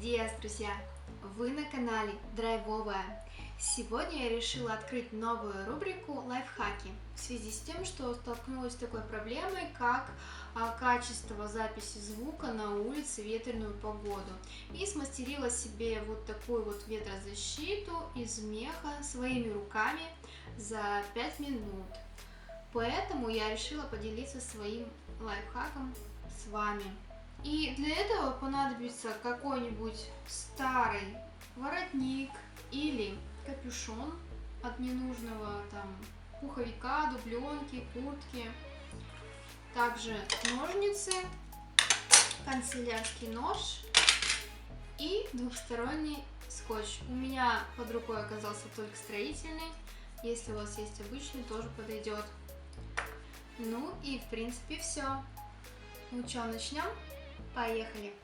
Buenos dias, друзья! Вы на канале Драйвовая. Сегодня я решила открыть новую рубрику «Лайфхаки» в связи с тем, что столкнулась с такой проблемой, как качество записи звука на улице в ветреную погоду. И смастерила себе вот такую вот ветрозащиту из меха своими руками за 5 минут. Поэтому я решила поделиться своим лайфхаком с вами. И для этого понадобится какой-нибудь старый воротник или капюшон от ненужного пуховика, дубленки, куртки. Также ножницы, канцелярский нож и двухсторонний скотч. У меня под рукой оказался только строительный. Если у вас есть обычный, тоже подойдет. Ну и в принципе все. Ну что, начнем? Поехали!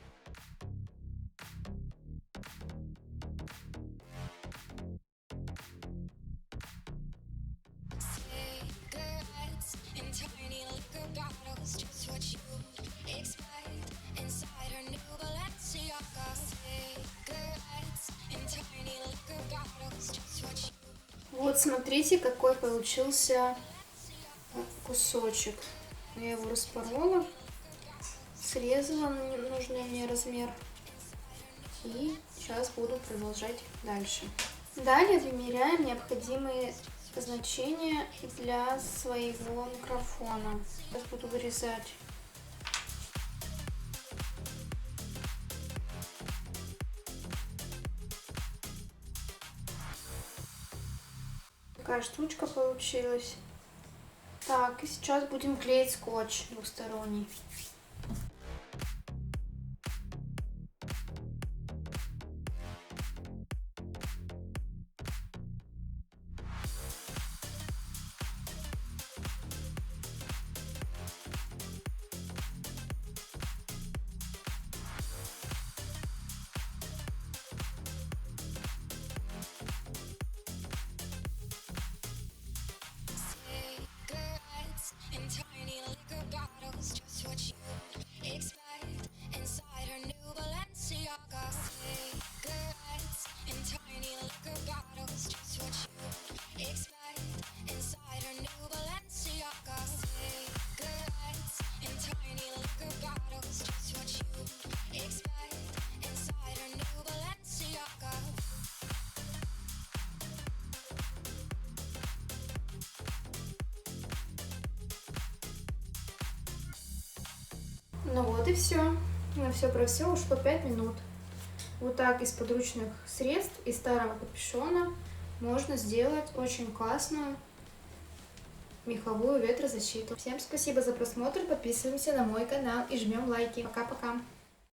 Вот смотрите, какой получился кусочек. Я его распорола, срезала на нужный мне размер и сейчас буду продолжать дальше. Далее вымеряем необходимые значения для своего микрофона. Сейчас буду вырезать. Такая штучка получилась. Так, и сейчас будем клеить скотч двухсторонний. Ну вот и все. На все про все ушло 5 минут. Вот так из подручных средств, из старого капюшона можно сделать очень классную меховую ветрозащиту. Всем спасибо за просмотр, подписываемся на мой канал и жмем лайки. Пока-пока!